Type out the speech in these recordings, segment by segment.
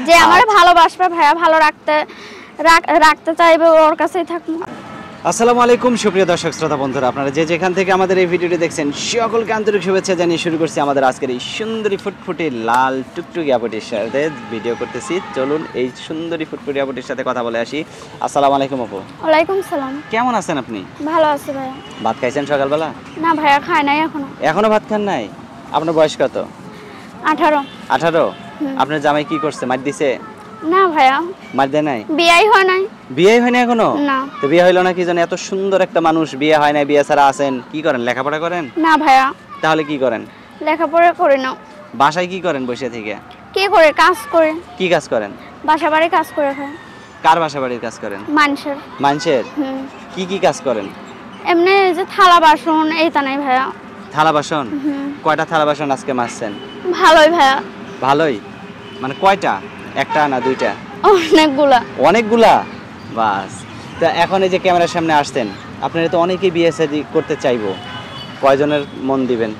যে আমারে ভালোবাসবে ভাইয়া, ভালো রাখতে চাইবে, ওর কাছেই থাকবো। আসসালামু আলাইকুম সুপ্রিয় দর্শক শ্রোতা বন্ধুরা, আপনারা যে যেখান থেকে আমাদের এই ভিডিওটি দেখছেন সকলকে আন্তরিক শুভেচ্ছা জানিয়ে শুরু করছি আমাদের আজকের এই সুন্দরী ফুটফুটি লাল টুকটুকি আপুটির সাথে ভিডিও করতেছি। চলুন এই সুন্দরী ফুটফুটি আপুটির সাথে কথা বলে আসি। আসসালামু আলাইকুম আপু। ওয়ালাইকুম সালাম। কেমন আছেন আপনি? ভালো আছি ভাইয়া। ভাত খাইছেন সকালবেলা? না ভাইয়া, খাই নাই এখনো ভাত খান নাই? আপনার বয়স কত? 18। 18? আপনার জামাই কি করছে, মার দিছে? না ভাইয়া, মার দেয় নাই? বিয়াই হয় নাই। বিয়ে হয় না এখনো? না। তো বিয়ে হইলো না কি জানেন? এত সুন্দর একটা মানুষ, বিয়ে হয় না, বিয়ে ছাড়া আছেন, কি করেন, লেখাপড়া করেন? না ভাইয়া। তাহলে কি করেন? লেখাপড়া করি না। বাসায় কি করেন বসে থেকে? কি করে কাজ করে? কি কাজ করেন? বাসা বাড়ি কাজ করে খাই। কার বাসা বাড়ির কাজ করেন? মানুষের। কি কি কাজ করেন? এমনি যে থালা বাসন এইটা নাই ভাইয়া। থালা বাসন? কয়টা থালা বাসন আজকে মাজছেন? ভালোই ভাইয়া। ভালোই মানে কয়টা? একটা না দুইটা? অনেকগুলা। অনেকগুলা? বাস। তা এখন এই যে ক্যামেরার সামনে আসছেন, আপনারা তো অনেকেই বিয়ে শাদী করতে চাইবো, কয়জনের মন দিবেন?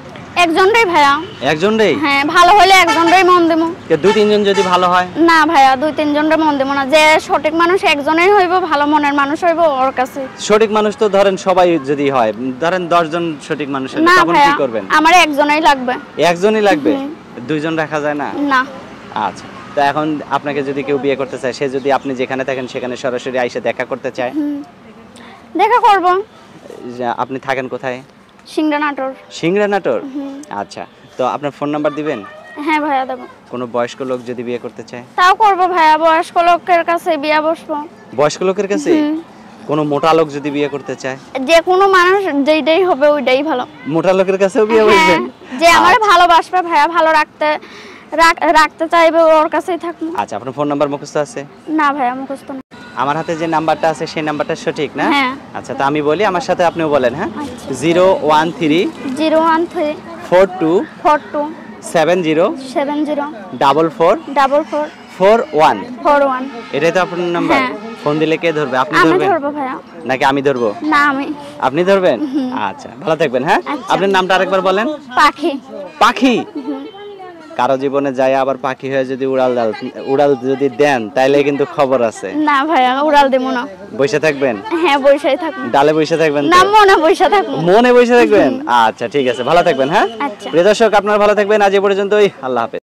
একজনই ভাইয়া। একজনই? হ্যাঁ, ভালো হলে একজনই মন দেবো। দুই তিনজন যদি ভালো হয়? না ভাইয়া, দুই তিনজনের মন দেবো না। যে সঠিক মানুষ একজনই হইব, ভালো মনের মানুষ হইব, ওর কাছে। সঠিক মানুষ তো ধরেন সবাই যদি হয়, ধরেন 10 জন সঠিক মানুষ হলে তখন কি করবেন? আমার একজনই লাগবে। একজনই লাগবে? দুইজন রাখা যায় না? না। আচ্ছা, তো এখন আপনাকে যদি কেউ বিয়ে করতে চায়, সে যদি আপনি যেখানে থাকেন সেখানে সরাসরি আইসা দেখা করতে চায়? দেখা করব। আপনি থাকেন কোথায়? সিংড়া নাটোর। সিংড়া নাটোর? আচ্ছা, তো আপনার ফোন নাম্বার দিবেন? হ্যাঁ ভাইয়া দেব। কোনো বয়স্ক লোক যদি বিয়ে করতে চায়? তাও করব ভাইয়া, বয়স্ক লোকের কাছে বিয়ে বসবো। বয়স্ক লোকের কাছে? কোনো মোটা লোক যদি বিয়ে করতে চায়? যে কোনো মানুষ যেইটাই হবে ওইটাই ভালো। মোটা লোকের কাছেও বিয়ে বসবেন? যে আমারে ভালোবাসবে ভাইয়া, ভালো রাখতে চাইবে, ওর কাছেই থাকবো। আচ্ছা, আপনার ফোন নাম্বার মুখস্থ আছে? না ভাইয়া, মুখস্থ না। আমার হাতে যে নাম্বারটা আছে সেই নাম্বারটা সঠিক না? হ্যাঁ। আচ্ছা, তো আমি বলি, আমার সাথে আপনিও বলেন। হ্যাঁ, 013 013 42 42 70 70 44 44 41 41। এটাই তো আপনার নাম্বার? ফোন দিলে কে ধরবে? আপনি ধরবেন? আমি ধরবো ভাইয়া। নাকি আমি ধরবো? না, আমি। আপনি ধরবেন? আচ্ছা, ভালো থাকবেন। হ্যাঁ, আপনার নামটা আরেকবার বলেন। পাখি। পাখি? কারো জীবনে যায় আবার পাখি হয়ে যদি উড়াল যদি দেন তাইলে কিন্তু খবর আছে। না ভাইয়া, উড়াল দেব না। বসে থাকবেন? হ্যাঁ, বসেই থাকবো। ডালে বসে থাকবেন? না, মনে বসে থাকবো। মনে বসে থাকবেন? আচ্ছা, ঠিক আছে, ভালো থাকবেন। হ্যাঁ, আচ্ছা। প্রিয় দর্শক, আপনারা ভালো থাকবেন। আজ এই পর্যন্তই। আল্লাহ হাফেজ।